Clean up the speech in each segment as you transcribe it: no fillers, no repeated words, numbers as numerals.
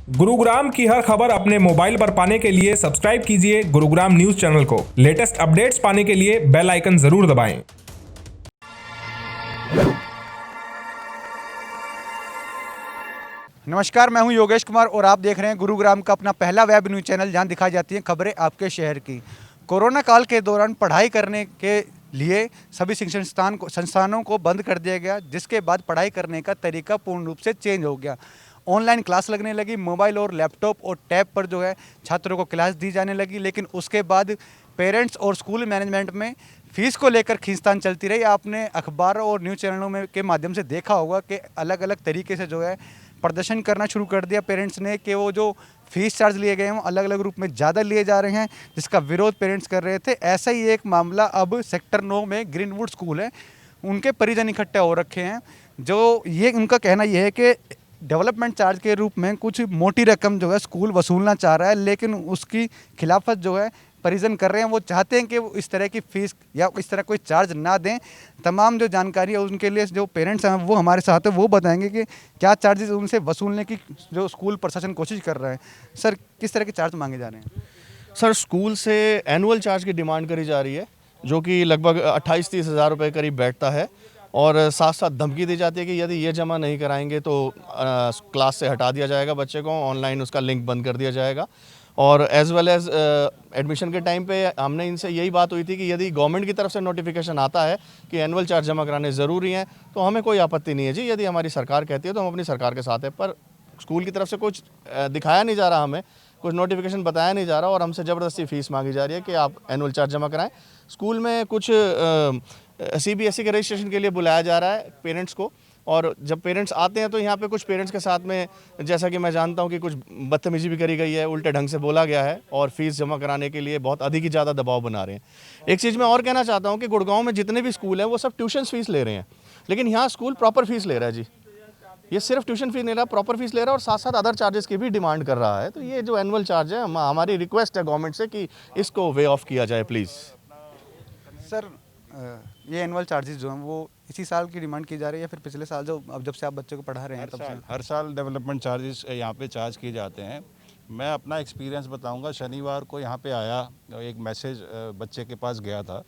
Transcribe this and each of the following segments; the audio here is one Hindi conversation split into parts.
गुरुग्राम की हर खबर अपने मोबाइल पर पाने के लिए सब्सक्राइब कीजिए गुरुग्राम न्यूज चैनल को। लेटेस्ट अपडेट्स पाने के लिए बेल आइकन जरूर दबाएं। नमस्कार, मैं हूं योगेश कुमार और आप देख रहे हैं गुरुग्राम का अपना पहला वेब न्यूज चैनल जहां दिखाई जाती हैं खबरें आपके शहर की। कोरोना काल के दौरान पढ़ाई करने के लिए सभी शिक्षण संस्थानों को बंद कर दिया गया, जिसके बाद पढ़ाई करने का तरीका पूर्ण रूप से चेंज हो गया। ऑनलाइन क्लास लगने लगी, मोबाइल और लैपटॉप और टैब पर जो है छात्रों को क्लास दी जाने लगी। लेकिन उसके बाद पेरेंट्स और स्कूल मैनेजमेंट में फीस को लेकर खींचतान चलती रही। आपने अखबारों और न्यूज़ चैनलों में के माध्यम से देखा होगा कि अलग अलग तरीके से जो है प्रदर्शन करना शुरू कर दिया पेरेंट्स ने कि वो जो फीस चार्ज लिए गए हैं अलग अलग रूप में ज़्यादा लिए जा रहे हैं, जिसका विरोध पेरेंट्स कर रहे थे। ऐसा ही एक मामला अब सेक्टर 9 में ग्रीनवुड स्कूल है, उनके परिजन इकट्ठे हो रखे हैं। जो ये उनका कहना यह है कि डेवलपमेंट चार्ज के रूप में कुछ मोटी रकम जो है स्कूल वसूलना चाह रहा है, लेकिन उसकी खिलाफत जो है परिजन कर रहे हैं। वो चाहते हैं कि वो इस तरह की फ़ीस या इस तरह कोई चार्ज ना दें। तमाम जो जानकारी है उनके लिए जो पेरेंट्स हैं वो हमारे साथ है, वो बताएंगे कि क्या चार्जेस उनसे वसूलने की जो स्कूल प्रशासन कोशिश कर रहा है। सर, किस तरह के चार्ज मांगे जा रहे हैं? सर, स्कूल से एनुअल चार्ज की डिमांड करी जा रही है, जो कि लगभग 28-30 हज़ार रुपये करीब बैठता है। और साथ साथ धमकी दी जाती है कि यदि ये जमा नहीं कराएंगे तो क्लास से हटा दिया जाएगा बच्चे को, ऑनलाइन उसका लिंक बंद कर दिया जाएगा। और एज़ वेल एज़ एडमिशन के टाइम पे हमने इनसे यही बात हुई थी कि यदि गवर्नमेंट की तरफ से नोटिफिकेशन आता है कि एनुअल चार्ज जमा कराने ज़रूरी हैं तो हमें कोई आपत्ति नहीं है जी, यदि हमारी सरकार कहती है तो हम अपनी सरकार के साथ है। पर स्कूल की तरफ से कुछ दिखाया नहीं जा रहा, हमें कुछ नोटिफिकेशन बताया नहीं जा रहा और हमसे ज़बरदस्ती फ़ीस मांगी जा रही है कि आप एनुअल चार्ज जमा कराएं। स्कूल में कुछ CBSE के रजिस्ट्रेशन के लिए बुलाया जा रहा है पेरेंट्स को, और जब पेरेंट्स आते हैं तो यहाँ पे कुछ पेरेंट्स के साथ में, जैसा कि मैं जानता हूँ कि कुछ बदतमीजी भी करी गई है, उल्टे ढंग से बोला गया है और फीस जमा कराने के लिए बहुत अधिक ही ज़्यादा दबाव बना रहे हैं। एक चीज़ मैं और कहना चाहता हूँ कि गुड़गांव में जितने भी स्कूल हैं वो सब ट्यूशन फीस ले रहे हैं, लेकिन यहाँ स्कूल प्रॉपर फीस ले रहा है जी। ये सिर्फ ट्यूशन फीस नहीं रहा, प्रॉपर फीस ले रहा है और साथ साथ अदर चार्जेस की भी डिमांड कर रहा है। तो ये जो एनुअल चार्ज है, हमारी रिक्वेस्ट है गवर्नमेंट से कि इसको वे ऑफ किया जाए प्लीज़। सर, ये एनुअल चार्जेस जो हैं वो इसी साल की डिमांड की जा रही है, फिर पिछले साल जो अब जब से आप बच्चे को पढ़ा रहे हैं तब से? हर साल डेवलपमेंट चार्जेस यहाँ पे चार्ज किए जाते हैं। मैं अपना एक्सपीरियंस बताऊंगा। शनिवार को यहाँ पे आया, एक मैसेज बच्चे के पास गया था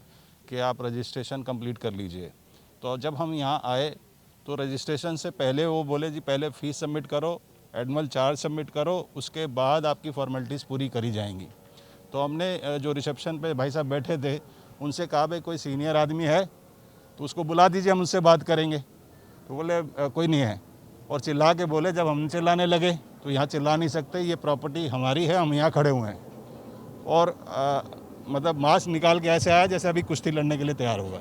कि आप रजिस्ट्रेशन कंप्लीट कर लीजिए। तो जब हम यहाँ आए तो रजिस्ट्रेशन से पहले वो बोले जी पहले फ़ीस सबमिट करो, एनुअल चार्ज सबमिट करो, उसके बाद आपकी फॉर्मेलिटीज़ पूरी करी जाएंगी। तो हमने जो रिसेप्शन पे भाई साहब बैठे थे उनसे कहा भाई कोई सीनियर आदमी है तो उसको बुला दीजिए, हम उससे बात करेंगे। तो बोले कोई नहीं है, और चिल्ला के बोले। जब हम चिल्लाने लगे तो यहाँ चिल्ला नहीं सकते, ये प्रॉपर्टी हमारी है, हम यहाँ खड़े हुए हैं। और मतलब मास्क निकाल के ऐसे आया जैसे अभी कुश्ती लड़ने के लिए तैयार होगा।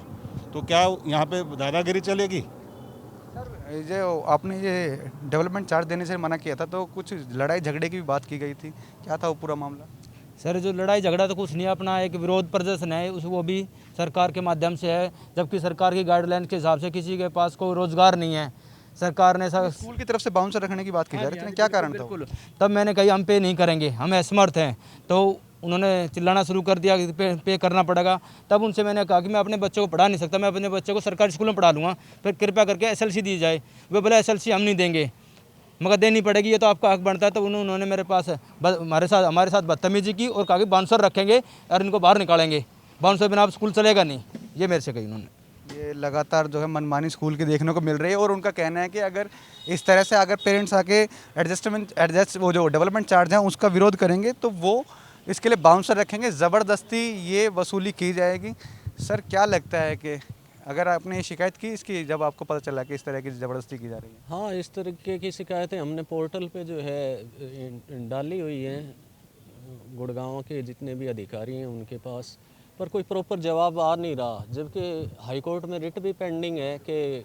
तो क्या यहाँ पे दादागिरी चलेगी? सर, जो आपने ये डेवलपमेंट चार्ज देने से मना किया था तो कुछ लड़ाई झगड़े की भी बात की गई थी, क्या था वो पूरा मामला? सर, जो लड़ाई झगड़ा तो कुछ नहीं, अपना एक विरोध प्रदर्शन है, उस वो भी सरकार के माध्यम से है, जबकि सरकार की गाइडलाइन के हिसाब से किसी के पास कोई रोजगार नहीं है। सरकार ने स्कूल की तरफ से बाउंसर रखने की बात की जा रही थी, क्या कारण था? बिल्कुल, तब मैंने कही हम पे नहीं करेंगे, हम असमर्थ हैं। तो उन्होंने चिल्लाना शुरू कर दिया कि पे करना पड़ेगा। तब उनसे मैंने कहा कि मैं अपने बच्चों को पढ़ा नहीं सकता, मैं अपने बच्चे को सरकारी स्कूल में पढ़ा लूँगा, फिर कृपया करके SLC दी जाए। वे बोला SLC हम नहीं देंगे, मगर देनी पड़ेगी, ये तो आपका हक बनता है। तो उन्होंने मेरे पास हमारे साथ बदतमीजी की और कहा कि बाउंसर रखेंगे और इनको बाहर निकालेंगे, बाउंसर बिना आप स्कूल चलेगा नहीं, ये मेरे से कही उन्होंने। ये लगातार जो है मनमानी स्कूल की देखने को मिल रही है और उनका कहना है कि अगर इस तरह से अगर पेरेंट्स आके वो जो डेवलपमेंट चार्ज है उसका विरोध करेंगे तो वो इसके लिए बाउंसर रखेंगे, ज़बरदस्ती ये वसूली की जाएगी। सर, क्या लगता है कि अगर आपने शिकायत की इसकी, जब आपको पता चला कि इस तरह की ज़बरदस्ती की जा रही है? हाँ, इस तरीके की शिकायतें हमने पोर्टल पे जो है डाली हुई हैं, गुड़गांव के जितने भी अधिकारी हैं उनके पास, पर कोई प्रॉपर जवाब आ नहीं रहा। जबकि हाई कोर्ट में रिट भी पेंडिंग है कि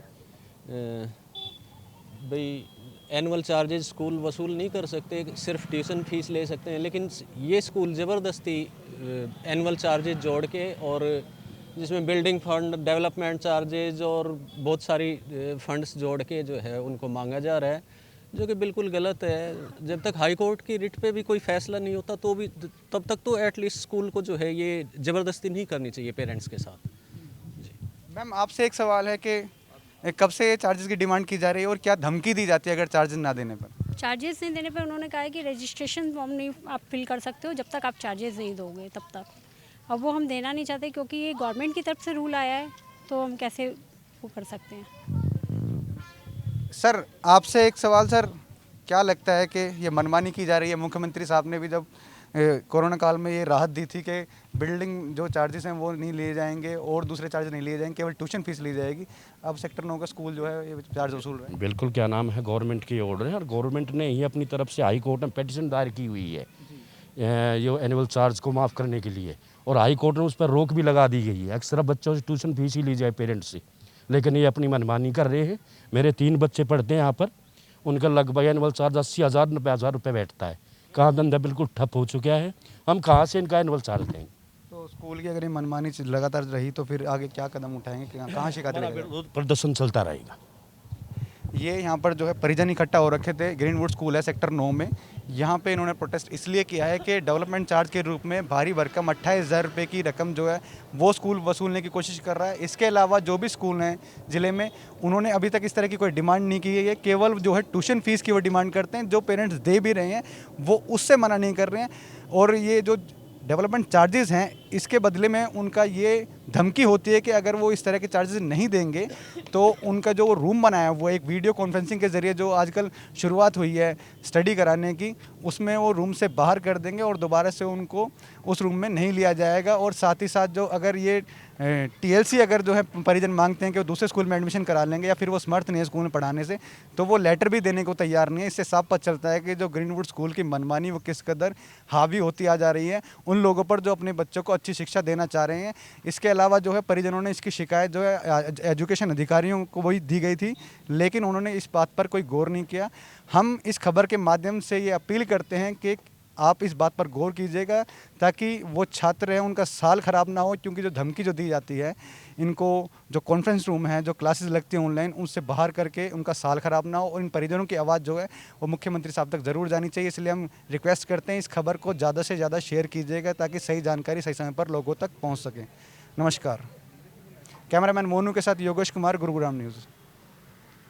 भाई एनुअल चार्जेस स्कूल वसूल नहीं कर सकते, सिर्फ ट्यूशन फीस ले सकते हैं। लेकिन ये स्कूल ज़बरदस्ती एनुअल चार्जेस जोड़ के, और जिसमें बिल्डिंग फंड, डेवलपमेंट चार्जेज और बहुत सारी फंड्स जोड़ के जो है उनको मांगा जा रहा है, जो कि बिल्कुल गलत है। जब तक हाई कोर्ट की रिट पे भी कोई फैसला नहीं होता तो भी तब तक तो एटलीस्ट स्कूल को जो है ये ज़बरदस्ती नहीं करनी चाहिए पेरेंट्स के साथ। मैम, आपसे एक सवाल है कि कब से ये चार्जेस की डिमांड की जा रही है और क्या धमकी दी जाती है अगर चार्जेस ना देने पर? चार्जेस नहीं देने पे उन्होंने कहा है कि रजिस्ट्रेशन फॉर्म नहीं आप फिल कर सकते हो जब तक आप चार्जेस नहीं दोगे तब तक। अब वो हम देना नहीं चाहते क्योंकि ये गवर्नमेंट की तरफ से रूल आया है, तो हम कैसे वो कर सकते हैं। सर आपसे एक सवाल सर, क्या लगता है कि ये मनमानी की जा रही है? मुख्यमंत्री साहब ने भी जब कोरोना काल में ये राहत दी थी कि बिल्डिंग जो चार्जेस हैं वो नहीं लिए जाएंगे और दूसरे चार्ज नहीं लिए जाएंगे, केवल ट्यूशन फीस ली जाएगी। अब सेक्टर 9 का स्कूल जो है ये चार्ज वसूल रहा है। बिल्कुल, क्या नाम है, गवर्नमेंट की ऑर्डर है और गवर्नमेंट ने ही अपनी तरफ से हाई कोर्ट में पिटीशन दायर की हुई है ये एनुअल चार्ज को माफ़ करने के लिए, और हाई कोर्ट में उस पर रोक भी लगा दी गई है। अक्सर बच्चों से ट्यूशन फीस ही ली जाए पेरेंट्स से, लेकिन ये अपनी मनमानी कर रहे हैं। मेरे 3 बच्चे पढ़ते हैं यहाँ पर, उनका लगभग एनुअल चार्ज 80,000 90,000 रुपये बैठता है। काम धंधा बिल्कुल ठप हो चुका है, हम कहाँ से इनका एनुअल चार्ज देंगे? तो स्कूल की अगर ये मनमानी लगातार रही तो फिर आगे क्या कदम उठाएंगे, कहाँ शिकायत लगेगा? विरोध प्रदर्शन चलता रहेगा। ये यहाँ पर जो है परिजन इकट्ठा हो रखे थे, ग्रीनवुड स्कूल है सेक्टर 9 में। यहाँ पे इन्होंने प्रोटेस्ट इसलिए किया है कि डेवलपमेंट चार्ज के रूप में भारी भरकम 28,000 रुपये की रकम जो है वो स्कूल वसूलने की कोशिश कर रहा है। इसके अलावा जो भी स्कूल हैं ज़िले में, उन्होंने अभी तक इस तरह की कोई डिमांड नहीं की है। ये केवल जो है ट्यूशन फीस की वो डिमांड करते हैं, जो पेरेंट्स दे भी रहे हैं वो उससे मना नहीं कर रहे हैं। और ये जो डेवलपमेंट चार्जेस हैं इसके बदले में उनका ये धमकी होती है कि अगर वो इस तरह के चार्जेस नहीं देंगे तो उनका जो रूम बनाया वो एक वीडियो कॉन्फ्रेंसिंग के ज़रिए जो आजकल शुरुआत हुई है स्टडी कराने की, उसमें वो रूम से बाहर कर देंगे और दोबारा से उनको उस रूम में नहीं लिया जाएगा। और साथ ही साथ जो अगर ये TLC अगर जो है परिजन मांगते हैं कि वो दूसरे स्कूल में एडमिशन करा लेंगे या फिर वो समर्थ नहीं है स्कूल में पढ़ाने से, तो वो लेटर भी देने को तैयार नहीं है। इससे साफ पता चलता है कि जो ग्रीनवुड स्कूल की मनमानी वो किस कदर हावी होती आ जा रही है उन लोगों पर जो अपने बच्चों को अच्छी शिक्षा देना चाह रहे हैं। इसके अलावा जो है परिजनों ने इसकी शिकायत जो है एजुकेशन अधिकारियों को वही दी गई थी, लेकिन उन्होंने इस बात पर कोई गौर नहीं किया। हम इस खबर के माध्यम से ये अपील करते हैं कि आप इस बात पर गौर कीजिएगा ताकि वो छात्र हैं उनका साल ख़राब ना हो, क्योंकि जो धमकी जो दी जाती है इनको, जो कॉन्फ्रेंस रूम है, जो क्लासेस लगती हैं ऑनलाइन, उनसे बाहर करके उनका साल ख़राब ना हो। और इन परिजनों की आवाज़ जो है वो मुख्यमंत्री साहब तक ज़रूर जानी चाहिए। इसलिए हम रिक्वेस्ट करते हैं इस खबर को ज़्यादा से ज़्यादा शेयर कीजिएगा ताकि सही जानकारी सही समय पर लोगों तक पहुँच सके। नमस्कार। कैमरामैन मोनू के साथ योगेश कुमार, गुरुग्राम न्यूज़।